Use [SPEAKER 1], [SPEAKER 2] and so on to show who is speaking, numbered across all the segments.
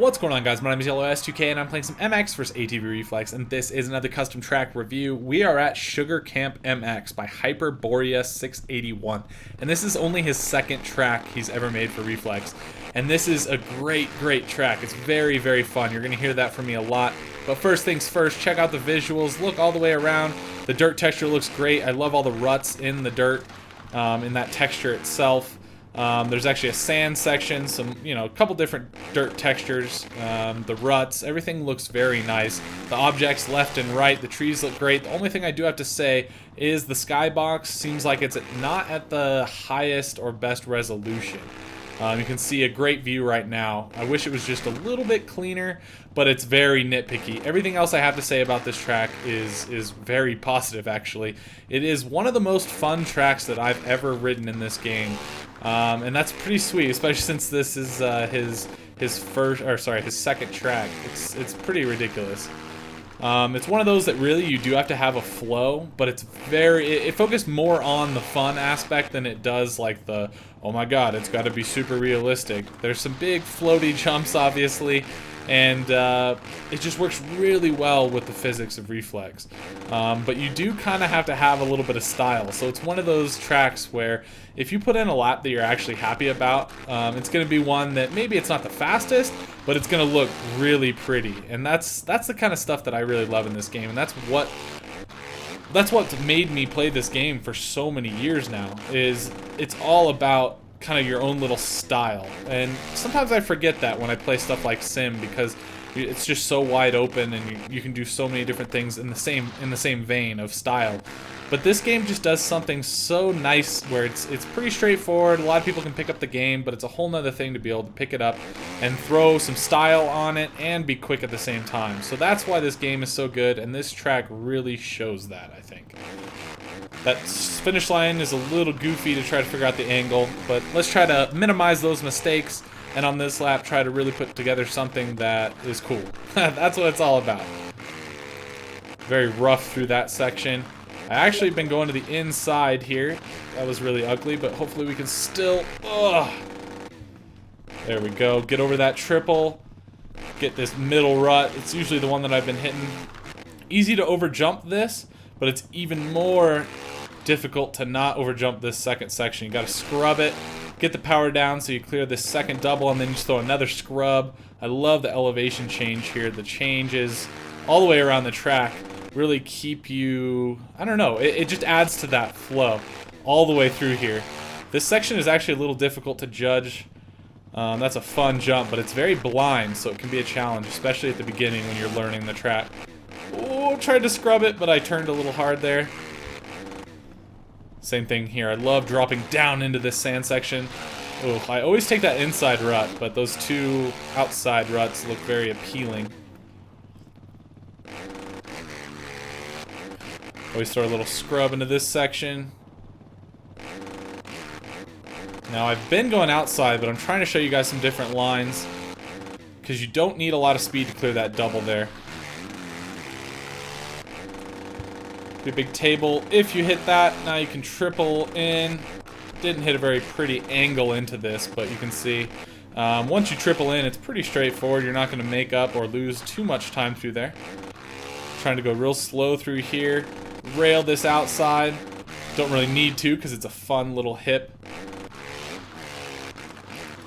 [SPEAKER 1] What's going on, guys? My name is YellowS2K and I'm playing some MX vs ATV Reflex, and this is another custom track review. We are at Sugar Camp MX by Hyperborea 681, and this is only his second track he's ever made for Reflex. And this is a great track. It's very fun. You're gonna hear that from me a lot. But first things first, check out the visuals. Look all the way around. The dirt texture looks great. I love all the ruts in the dirt, in that texture itself. There's actually a sand section, some, a couple different dirt textures, the ruts, everything looks very nice. The objects left and right, the trees look great. The only thing I do have to say is the skybox seems like it's not at the highest or best resolution. You can see a great view right now. I wish it was just a little bit cleaner, but it's very nitpicky. Everything else I have to say about this track is very positive, actually. It is one of the most fun tracks that I've ever ridden in this game. And that's pretty sweet, especially since this is his second track. It's pretty ridiculous. It's one of those that really you do have to have a flow, but it focused more on the fun aspect than it does like the, oh my god, it's got to be super realistic. There's some big floaty jumps, obviously, and it just works really well with the physics of Reflex. But you do kind of have to have a little bit of style, so it's one of those tracks where if you put in a lap that you're actually happy about, it's going to be one that maybe it's not the fastest, but it's going to look really pretty. And that's the kind of stuff that I really love in this game, and that's what's made me play this game for so many years now. Is it's all about kind of your own little style, and sometimes I forget that when I play stuff like Sim, because it's just so wide open and you can do so many different things in the same vein of style. But this game just does something so nice where it's pretty straightforward. A lot of people can pick up the game, but it's a whole nother thing to be able to pick it up and throw some style on it and be quick at the same time. So that's why this game is so good, and this track really shows that, I think. That finish line is a little goofy to try to figure out the angle, but let's try to minimize those mistakes, and on this lap try to really put together something that is cool. That's what it's all about. Very rough through that section. I actually been going to the inside here. That was really ugly, but hopefully we can still... There we go. Get over that triple. Get this middle rut. It's usually the one that I've been hitting. Easy to overjump this, but it's even more difficult to not overjump this second section. You gotta scrub it, get the power down so you clear this second double, and then you just throw another scrub. I love the elevation change here. The changes all the way around the track really keep you, I don't know, it just adds to that flow all the way through here. This section is actually a little difficult to judge. That's a fun jump, but it's very blind, so it can be a challenge, especially at the beginning when you're learning the track. Oh, tried to scrub it, but I turned a little hard there. Same thing here. I love dropping down into this sand section. Oh, I always take that inside rut, but those two outside ruts look very appealing. Always throw a little scrub into this section. Now, I've been going outside, but I'm trying to show you guys some different lines, because you don't need a lot of speed to clear that double there. A big table. If you hit that, now you can triple in. Didn't hit a very pretty angle into this, but you can see once you triple in, it's pretty straightforward. You're not going to make up or lose too much time through there. Trying to go real slow through here. Rail this outside. Don't really need to because it's a fun little hip.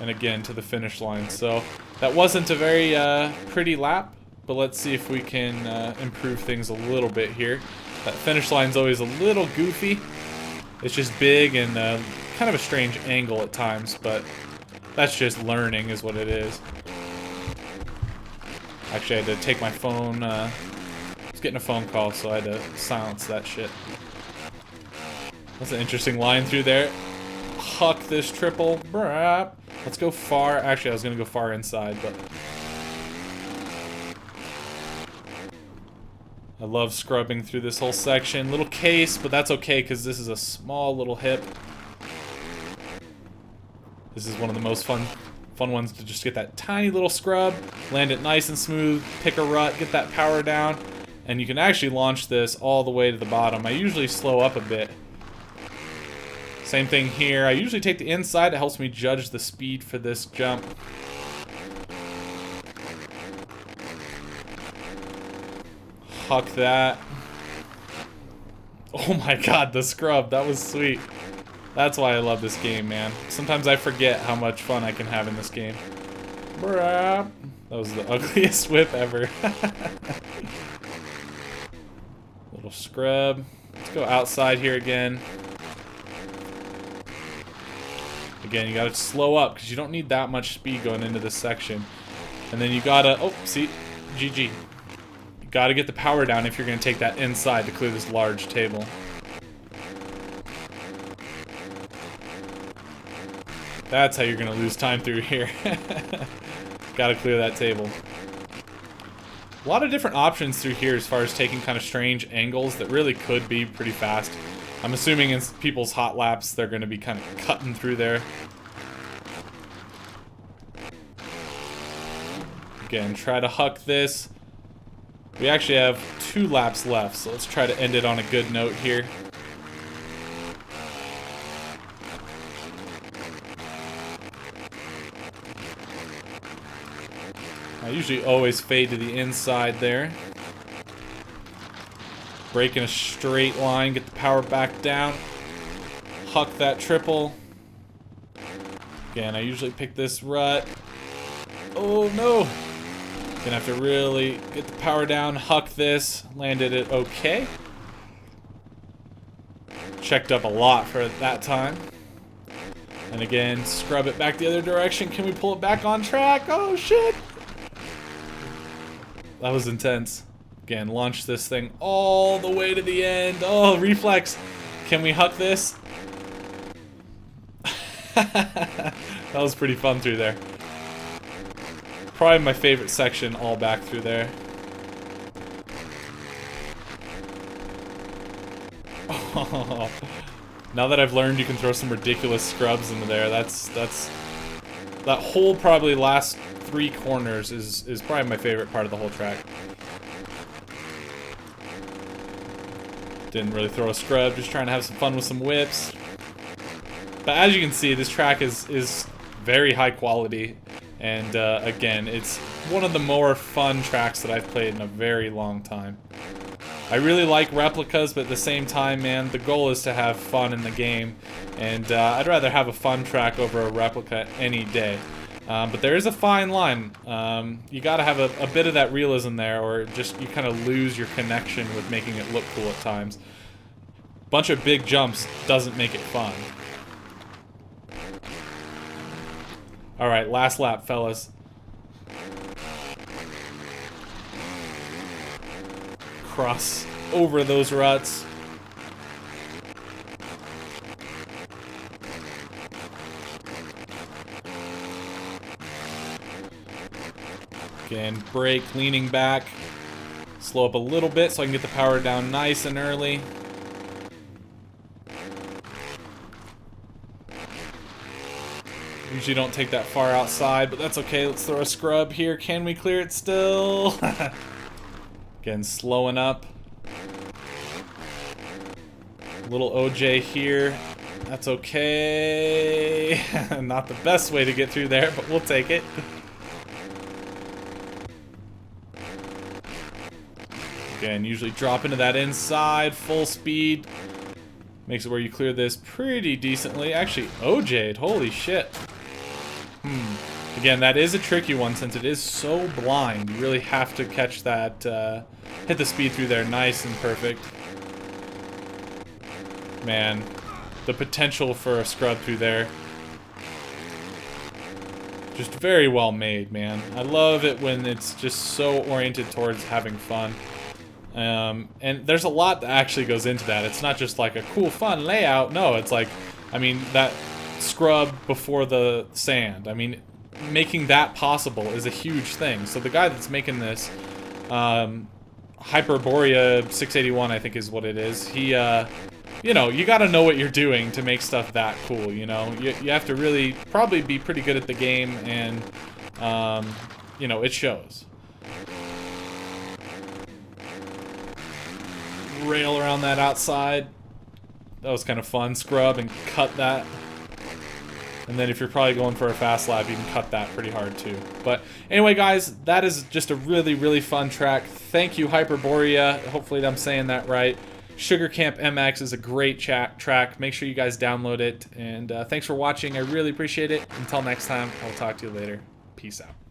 [SPEAKER 1] And again to the finish line. So that wasn't a very pretty lap, but let's see if we can improve things a little bit here. That finish line's always a little goofy. It's just big and kind of a strange angle at times, but that's just learning is what it is. Actually, I had to take my phone. I was getting a phone call, so I had to silence that shit. That's an interesting line through there. Huck this triple. Let's go far. Actually, I was going to go far inside, but... I love scrubbing through this whole section. Little case, but that's okay because this is a small little hip. This is one of the most fun ones to just get that tiny little scrub, land it nice and smooth, pick a rut, get that power down, and you can actually launch this all the way to the bottom. I usually slow up a bit. Same thing here. I usually take the inside. It helps me judge the speed for this jump. Huck that. Oh my god, the scrub. That was sweet. That's why I love this game, man. Sometimes I forget how much fun I can have in this game. That was the ugliest whip ever. Little scrub. Let's go outside here again. Again, you gotta slow up because you don't need that much speed going into this section. And then you gotta, oh, see, GG. You gotta get the power down if you're gonna take that inside to clear this large table. That's how you're gonna lose time through here. Gotta clear that table. A lot of different options through here as far as taking kind of strange angles that really could be pretty fast. I'm assuming in people's hot laps, they're gonna be kind of cutting through there. Again, try to huck this. We actually have 2 laps left, so let's try to end it on a good note here. I usually always fade to the inside there. Break in a straight line, get the power back down. Huck that triple. Again, I usually pick this rut. Oh no! Gonna have to really get the power down, huck this. Landed it okay. Checked up a lot for that time. And again, scrub it back the other direction. Can we pull it back on track? Oh shit! That was intense. Again, launch this thing all the way to the end. Oh, reflex. Can we huck this? That was pretty fun through there. Probably my favorite section all back through there. Oh. Now that I've learned you can throw some ridiculous scrubs into there, that whole probably last 3 corners is probably my favorite part of the whole track. Didn't really throw a scrub, just trying to have some fun with some whips. But as you can see, this track is very high quality. And again, it's one of the more fun tracks that I've played in a very long time. I really like replicas, but at the same time, man, the goal is to have fun in the game. And I'd rather have a fun track over a replica any day. But there is a fine line. You gotta have a bit of that realism there, or just you kind of lose your connection with making it look cool at times. Bunch of big jumps doesn't make it fun. Alright, last lap, fellas. Cross over those ruts. Again, brake, leaning back. Slow up a little bit so I can get the power down nice and early. Usually don't take that far outside, but that's okay. Let's throw a scrub here. Can we clear it still? Again, slowing up. Little OJ here. That's okay. Not the best way to get through there, but we'll take it. Again, usually drop into that inside, full speed. Makes it where you clear this pretty decently. Actually, OJ'd, holy shit. Again, that is a tricky one since it is so blind. You really have to catch that, hit the speed through there nice and perfect. Man, the potential for a scrub through there. Just very well made, man. I love it when it's just so oriented towards having fun. And there's a lot that actually goes into that. It's not just like a cool, fun layout. No, it's like, I mean, that scrub before the sand. I mean, making that possible is a huge thing. So the guy that's making this, Hyperborea 681, I think is what it is. He, you know, you gotta know what you're doing to make stuff that cool, you know? You have to really probably be pretty good at the game, and, you know, it shows. Rail around that outside. That was kind of fun. Scrub and cut that. And then if you're probably going for a fast lap, you can cut that pretty hard too. But anyway, guys, that is just a really, really fun track. Thank you, Hyperborea. Hopefully I'm saying that right. Sugar Camp MX is a great track. Make sure you guys download it. And thanks for watching. I really appreciate it. Until next time, I'll talk to you later. Peace out.